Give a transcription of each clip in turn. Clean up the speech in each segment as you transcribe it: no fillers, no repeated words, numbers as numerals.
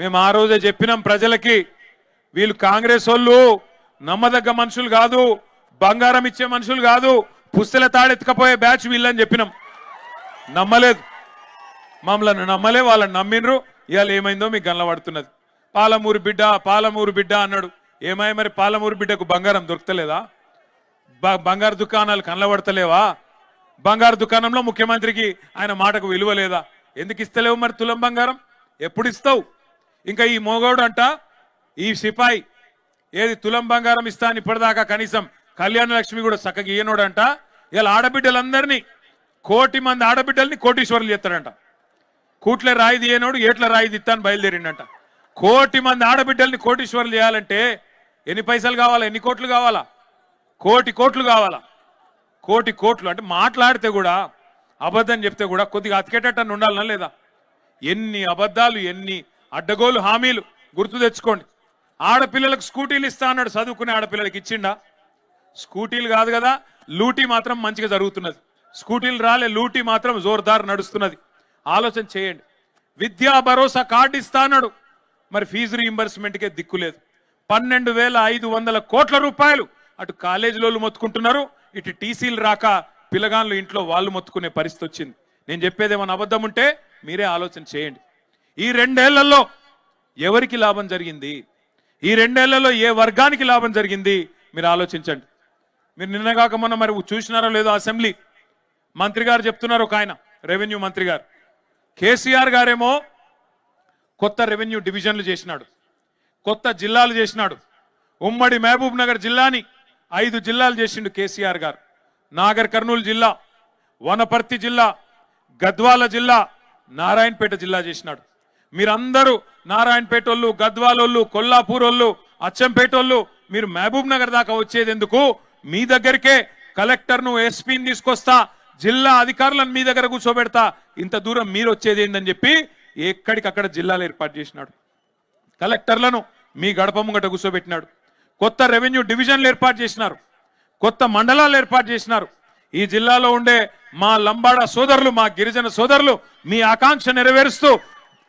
మేము ఆ రోజే చెప్పినాం ప్రజలకి, వీళ్ళు కాంగ్రెస్ వాళ్ళు నమ్మదగ్గ మనుషులు కాదు, బంగారం ఇచ్చే మనుషులు కాదు, పుస్తల తాడెత్తుకపోయే బ్యాచ్ వీళ్ళని చెప్పినాం. నమ్మలేదు, మమ్మల్ని నమ్మలే, వాళ్ళని నమ్మినరు. ఇవాళ ఏమైందో మీకు గల్లబడుతున్నది. పాలమూరు బిడ్డ అన్నాడు. ఏమై మరి పాలమూరు బిడ్డకు బంగారం దొరకలేదా? బంగారు దుకాణాలు కనబడతలేవా? బంగారు దుకాణంలో ముఖ్యమంత్రికి ఆయన మాటకు విలువ లేదా? ఎందుకు ఇస్తలేవు మరి తులం బంగారం? ఎప్పుడు ఇస్తావు? ఇంకా ఈ మోగోడు అంట, ఈ సిపాయి ఏది తులం బంగారం ఇస్తా అని ఇప్పటిదాకా కనీసం కళ్యాణ లక్ష్మి కూడా చక్కగా ఇయ్యనోడంట. ఇలా ఆడబిడ్డలందరినీ, 1 కోటి మంది ఆడబిడ్డల్ని కోటీశ్వరులు చేస్తాడంట. కూట్లే రాయి తీయనోడు ఏట్ల రాయి తీస్తాను బయలుదేరిండంట. 1 కోటి మంది ఆడబిడ్డల్ని కోటీశ్వరులు చేయాలంటే ఎన్ని పైసలు కావాలా? ఎన్ని కోట్లు కావాలా? 1 కోటి కావాలా? 1 కోటి అంటే మాట్లాడితే కూడా అబద్ధం చెప్తే కూడా కొద్దిగా అతికేటట్టు ఉండాలనా లేదా? ఎన్ని అబద్ధాలు, ఎన్ని అడ్డగోలు హామీలు గుర్తు తెచ్చుకోండి. ఆడపిల్లలకు స్కూటీలు ఇస్తా అన్నాడు, చదువుకునే ఆడపిల్లలకి ఇచ్చిండా? స్కూటీలు కాదు కదా, లూటీ మాత్రం మంచిగా జరుగుతున్నది. స్కూటీలు రాలే, లూటీ మాత్రం జోర్దార్ నడుస్తున్నది. ఆలోచన చేయండి. విద్యా భరోసా కార్డు ఇస్తా అన్నాడు, మరి ఫీజు రీయింబర్స్మెంట్కే దిక్కులేదు. 12,500 కోట్ల రూపాయలు అటు కాలేజీలోళ్ళు మొత్తుకుంటున్నారు, ఇటు టీసీలు రాక పిల్లగాళ్ళు ఇంట్లో వాళ్ళు మొత్తుకునే పరిస్థితి వచ్చింది. నేను చెప్పేదేమన్నా అబద్ధం ఉంటే మీరే ఆలోచన చేయండి. ఈ 2 ఏళ్లలో ఎవరికి లాభం జరిగింది? ఈ 2 ఏళ్లలో ఏ వర్గానికి లాభం జరిగింది? మీరు ఆలోచించండి. మీరు నిన్నగాక మొన్న మరి చూసినారో లేదో, అసెంబ్లీ మంత్రి గారు చెప్తున్నారు, ఒక ఆయన రెవెన్యూ మంత్రి గారు, కేసీఆర్ గారేమో కొత్త రెవెన్యూ డివిజన్లు చేసినాడు, కొత్త జిల్లాలు చేసినాడు. ఉమ్మడి మహబూబ్ నగర్ జిల్లాని 5 జిల్లాలు చేసిండు కేసీఆర్ గారు. నాగర్ కర్నూలు జిల్లా, వనపర్తి జిల్లా, గద్వాల జిల్లా, నారాయణపేట జిల్లా చేసినాడు. మీరందరూ నారాయణపేట వాళ్ళు, గద్వాలోళ్ళు, కొల్లాపూర్ వాళ్ళు, అచ్చంపేట వాళ్ళు, మీరు మహబూబ్ నగర్ దాకా వచ్చేది ఎందుకు? మీ దగ్గరికే కలెక్టర్ను, ఎస్పీని తీసుకొస్తా, జిల్లా అధికారులను మీ దగ్గర కూర్చోబెడతా, ఇంత దూరం మీరు వచ్చేది ఏంటని చెప్పి ఎక్కడికక్కడ జిల్లాలు ఏర్పాటు చేసినాడు. కలెక్టర్లను మీ గడప ముంగట కూర్చోబెట్టినాడు. కొత్త రెవెన్యూ డివిజన్లు ఏర్పాటు చేసినారు, కొత్త మండలాలు ఏర్పాటు చేసినారు. ఈ జిల్లాలో ఉండే మా లంబాడ సోదరులు, మా గిరిజన సోదరులు మీ ఆకాంక్ష నెరవేరుస్తూ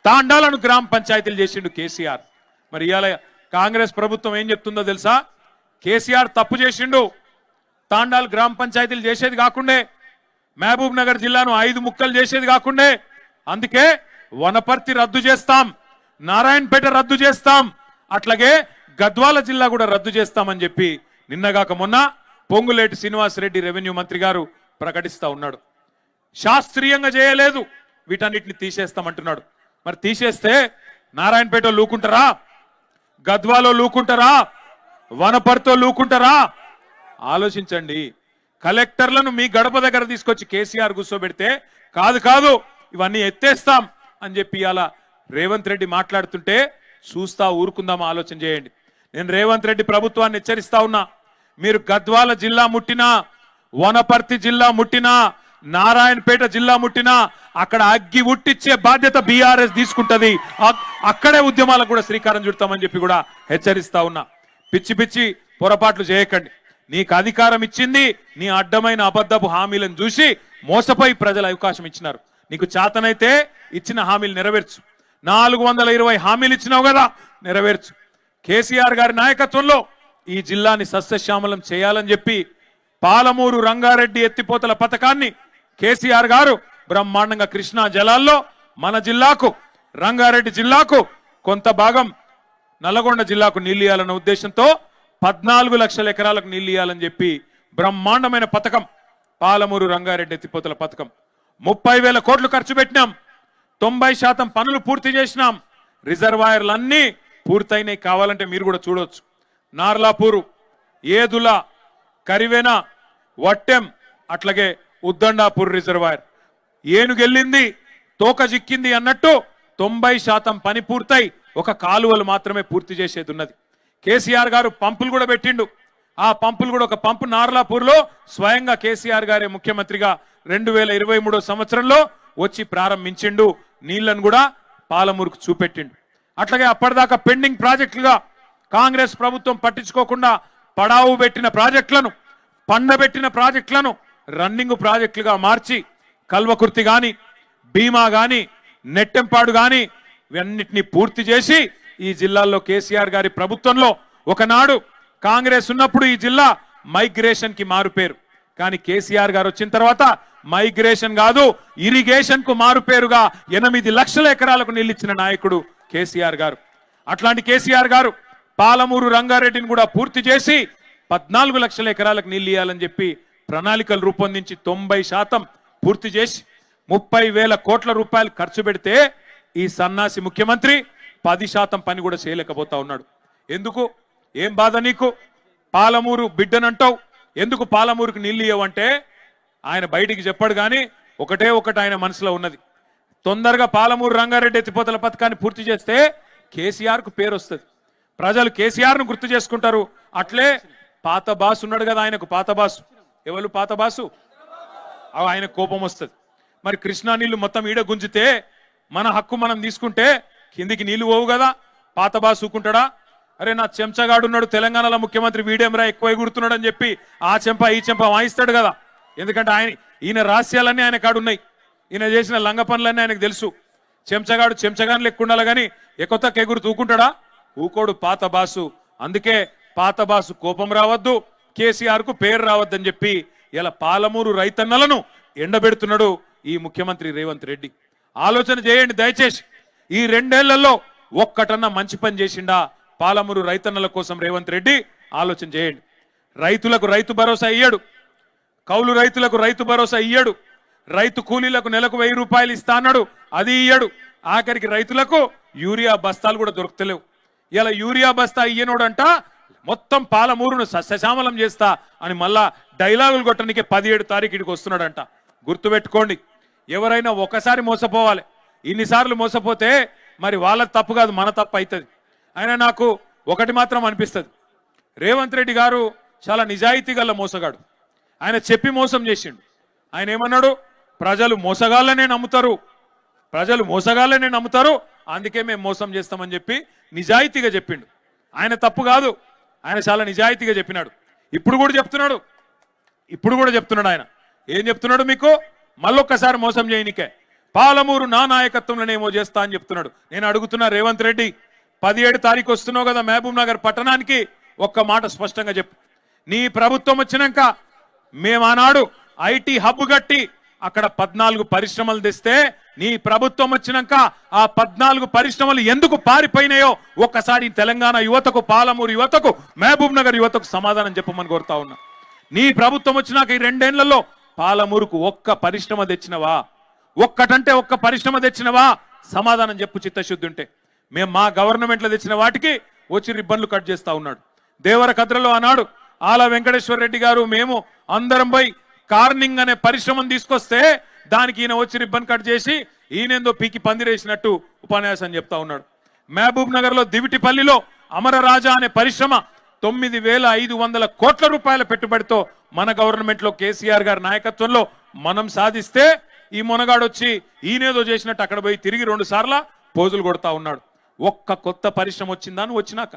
తాండాలను గ్రామ పంచాయతీలు చేసిండు కేసీఆర్. మరి ఇవాళ కాంగ్రెస్ ప్రభుత్వం ఏం చెప్తుందో తెలుసా? కేసీఆర్ తప్పు చేసిండు, తాండాలు గ్రామ పంచాయతీలు చేసేది కాకుండే, మహబూబ్ నగర్ జిల్లాను 5 ముక్కలు చేసేది కాకుండే, అందుకే వనపర్తి రద్దు చేస్తాం, నారాయణపేట రద్దు చేస్తాం, అట్లాగే గద్వాల జిల్లా కూడా రద్దు చేస్తామని చెప్పి నిన్నగాక మొన్న పొంగులేటి శ్రీనివాసరెడ్డి రెవెన్యూ మంత్రి గారు ప్రకటిస్తా ఉన్నాడు. శాస్త్రీయంగా చేయలేదు, వీటన్నిటిని తీసేస్తామంటున్నాడు. మరి తీసేస్తే నారాయణపేట లూకుంటారా? గద్వాలో లూకుంటారా? వనపర్తితో లూకుంటారా? ఆలోచించండి. కలెక్టర్లను మీ గడప దగ్గర తీసుకొచ్చి కేసీఆర్ కూర్చోబెడితే కాదు ఇవన్నీ ఎత్తేస్తాం అని చెప్పి అలా రేవంత్ రెడ్డి మాట్లాడుతుంటే చూస్తా ఊరుకుందామా? ఆలోచన చేయండి. నేను రేవంత్ రెడ్డి ప్రభుత్వాన్ని హెచ్చరిస్తా ఉన్నా, మీరు గద్వాల జిల్లా ముట్టినా, వనపర్తి జిల్లా ముట్టినా, నారాయణపేట జిల్లా ముట్టినా అక్కడ అగ్గి ఉట్టిచ్చే బాధ్యత బీఆర్ఎస్ తీసుకుంటది. అక్కడే ఉద్యమాలకు కూడా శ్రీకారం చుడతామని చెప్పి కూడా హెచ్చరిస్తా ఉన్నా. పిచ్చి పొరపాట్లు చేయకండి. నీకు అధికారం ఇచ్చింది నీ అడ్డమైన అబద్ధపు హామీలను చూసి మోసపోయి ప్రజలు అవకాశం ఇచ్చినారు. నీకు చేతనైతే ఇచ్చిన హామీలు నెరవేర్చు. 420 హామీలు ఇచ్చినావు కదా, నెరవేర్చు. కేసీఆర్ గారి నాయకత్వంలో ఈ జిల్లాని సస్యశ్యామలం చేయాలని చెప్పి పాలమూరు రంగారెడ్డి ఎత్తిపోతల పథకాన్ని కేసీఆర్ గారు బ్రహ్మాండంగా కృష్ణా జలాల్లో మన జిల్లాకు, రంగారెడ్డి జిల్లాకు, కొంత భాగం నల్గొండ జిల్లాకు నీళ్లు ఇవ్వాలన్న ఉద్దేశంతో 14 లక్షల ఎకరాలకు నీళ్లు ఇవ్వాలని చెప్పి బ్రహ్మాండమైన పథకం పాలమూరు రంగారెడ్డి ఎత్తిపోతల పథకం. 30,000 కోట్లు ఖర్చు పెట్టినాం, 90% పనులు పూర్తి చేసినాం. రిజర్వాయర్లన్నీ పూర్తయినాయి. కావాలంటే మీరు కూడా చూడవచ్చు. నార్లాపూరు, ఏదుల, కరివెన, వట్టెం, అట్లాగే ఉద్దండాపూర్ రిజర్వాయర్ ఏనుగెళ్ళింది తోక జిక్కింది అన్నట్టు 90% పని పూర్తయి ఒక కాలువలు మాత్రమే పూర్తి చేసేది ఉన్నది. కేసీఆర్ గారు పంపులు కూడా పెట్టిండు. ఆ పంపులు కూడా, ఒక పంపు నార్లాపూర్లో స్వయంగా కేసీఆర్ గారే ముఖ్యమంత్రిగా 2023 సంవత్సరంలో వచ్చి ప్రారంభించిండు. నీళ్లను కూడా పాలమూరుకు చూపెట్టిండు. అట్లాగే అప్పటిదాకా పెండింగ్ ప్రాజెక్టులుగా కాంగ్రెస్ ప్రభుత్వం పట్టించుకోకుండా పడావు పెట్టిన ప్రాజెక్టులను, పండబెట్టిన ప్రాజెక్టులను రన్నింగ్ ప్రాజెక్టులుగా మార్చి కల్వకుర్తి గాని, భీమా గాని, నెట్టెంపాడు గాని, ఇవన్నిటిని పూర్తి చేసి ఈ జిల్లాల్లో కేసీఆర్ గారి ప్రభుత్వంలో ఒకనాడు కాంగ్రెస్ ఉన్నప్పుడు ఈ జిల్లా మైగ్రేషన్ కి మారుపేరు. కానీ కేసీఆర్ గారు వచ్చిన తర్వాత మైగ్రేషన్ కాదు ఇరిగేషన్ కు మారుపేరుగా 8 లక్షల ఎకరాలకు నీళ్ళిచ్చిన నాయకుడు కేసీఆర్ గారు. అట్లాంటి కేసీఆర్ గారు పాలమూరు రంగారెడ్డిని కూడా పూర్తి చేసి 14 లక్షల ఎకరాలకు నీళ్ళు ఇవ్వాలని చెప్పి ప్రణాళికలు రూపొందించి 90% పూర్తి చేసి 30,000 కోట్ల రూపాయలు ఖర్చు పెడితే ఈ సన్నాసి ముఖ్యమంత్రి 10% పని కూడా చేయలేకపోతా ఉన్నాడు. ఎందుకు? ఏం బాధ నీకు? పాలమూరు బిడ్డనంటావు, ఎందుకు పాలమూరుకు నీళ్ళు ఇవ్వమంటే ఆయన బయటికి చెప్పాడు. కానీ ఒకటే ఒకటి ఆయన మనసులో ఉన్నది, తొందరగా పాలమూరు రంగారెడ్డి ఎత్తిపోతల పథకాన్ని పూర్తి చేస్తే కేసీఆర్ కు పేరు వస్తుంది, ప్రజలు కేసీఆర్ ను గుర్తు చేసుకుంటారు. అట్లే పాత బాసు ఉన్నాడు కదా ఆయనకు, పాత బాసు ఎవరు? పాత బాసు ఆయన కోపం వస్తుంది. మరి కృష్ణా నీళ్లు మొత్తం ఈడ గుంజితే మన హక్కు మనం తీసుకుంటే కిందికి నీళ్లు పోవు కదా, పాత బాసు ఊకుంటాడా? అరే నా చెంచగాడు ఉన్నాడు తెలంగాణలో ముఖ్యమంత్రి వీడేమరా ఎక్కువ ఎగురుతున్నాడు అని చెప్పి ఆ చెంప ఈ చెంప వాయిస్తాడు కదా. ఎందుకంటే ఈయన రహస్యాలన్నీ ఆయన కాడున్నాయి, ఈయన చేసిన లంగ పనులన్నీ ఆయనకు తెలుసు. చెంచగాడు చెంచగాని లెక్క ఉండాలి కానీ ఎక్కువ ఎగురు తూకుంటాడా? ఊకోడు పాత బాసు. అందుకే పాత బాసు కోపం రావద్దు, కేసీఆర్ కు పేరు రావద్దని చెప్పి ఇలా పాలమూరు రైతన్నలను ఎండబెడుతున్నాడు ఈ ముఖ్యమంత్రి రేవంత్ రెడ్డి. ఆలోచన చేయండి దయచేసి, ఈ 2 ఏళ్లలో ఒక్కటన్నా మంచి పని చేసిండా పాలమూరు రైతన్నల కోసం రేవంత్ రెడ్డి? ఆలోచన చేయండి. రైతులకు రైతు భరోసా ఇయ్యడు, కౌలు రైతులకు రైతు భరోసా ఇయ్యడు, రైతు కూలీలకు నెలకు 1000 రూపాయలు ఇస్తా అన్నాడు, అది ఇయ్యడు. ఆఖరికి రైతులకు యూరియా బస్తాలు కూడా దొరుకుతలేవు. ఇలా యూరియా బస్తా ఇయ్యనోడంట మొత్తం పాలమూరును సస్యశ్యామలం చేస్తా అని మళ్ళా డైలాగులు కొట్టడానికి 17 తారీఖు ఇడికి వస్తున్నాడంట. గుర్తుపెట్టుకోండి, ఎవరైనా ఒకసారి మోసపోవాలి, ఇన్నిసార్లు మోసపోతే మరి వాళ్ళ తప్పు కాదు మన తప్పు అవుతుంది. అయినా నాకు ఒకటి మాత్రం అనిపిస్తుంది, రేవంత్ రెడ్డి గారు చాలా నిజాయితీ గల మోసగాడు. ఆయన చెప్పి మోసం చేసిండు. ఆయన ఏమన్నాడు? ప్రజలు మోసగాళ్ళనే నమ్ముతారు, ప్రజలు మోసగాళ్ళనే నమ్ముతారు, అందుకే మేము మోసం చేస్తామని చెప్పి నిజాయితీగా చెప్పిండు. ఆయన తప్పు కాదు, ఆయన చాలా నిజాయితీగా చెప్పినాడు. ఇప్పుడు కూడా చెప్తున్నాడు ఆయన. ఏం చెప్తున్నాడు మీకు? మళ్ళొక్కసారి మోసం చేయనికే పాలమూరు నా నాయకత్వంలోనేమో చేస్తా అని చెప్తున్నాడు. నేను అడుగుతున్నా రేవంత్ రెడ్డి, 17 తారీఖు వస్తున్నావు కదా మహబూబ్ నగర్ పట్టణానికి, ఒక్క మాట స్పష్టంగా చెప్పు. నీ ప్రభుత్వం వచ్చినాక మేము ఆనాడు ఐటీ హబ్ కట్టి అక్కడ 14 పరిశ్రమలు తెస్తే నీ ప్రభుత్వం వచ్చినాక ఆ 14 పరిశ్రమలు ఎందుకు పారిపోయినాయో ఒక్కసారి తెలంగాణ యువతకు, పాలమూరు యువతకు, మహబూబ్ నగర్ యువతకు సమాధానం చెప్పమని కోరుతా ఉన్నా. నీ ప్రభుత్వం వచ్చినాక ఈ 2 ఏళ్లలో పాలమూరుకు ఒక్క పరిశ్రమ తెచ్చినవా? ఒక్కటంటే ఒక్క పరిశ్రమ తెచ్చినవా? సమాధానం చెప్పు చిత్తశుద్ధి ఉంటే. మేము మా గవర్నమెంట్లో తెచ్చిన వాటికి వచ్చి రిబ్బన్లు కట్ చేస్తా ఉన్నాడు. దేవరకద్రలో ఆనాడు ఆల వెంకటేశ్వర రెడ్డి గారు మేము అందరం పోయి కార్నింగ్ అనే పరిశ్రమను తీసుకొస్తే దానికి ఈయన వచ్చి రిబ్బన్ కట్ చేసి ఈయనేందో పీకి పందిరేసినట్టు ఉపన్యాసం చెప్తా ఉన్నాడు. మహబూబ్ నగర్ లో దివిటిపల్లిలో అమరరాజా అనే పరిశ్రమ 9,500 కోట్ల రూపాయల పెట్టుబడితో మన గవర్నమెంట్ లో కేసీఆర్ గారి నాయకత్వంలో మనం సాధిస్తే ఈ మొనగాడొచ్చి ఈయనేదో చేసినట్టు అక్కడ పోయి తిరిగి 2 సార్లు పోజులు కొడతా ఉన్నాడు. ఒక్క కొత్త పరిశ్రమ వచ్చిందా నువ్వు వచ్చినాక?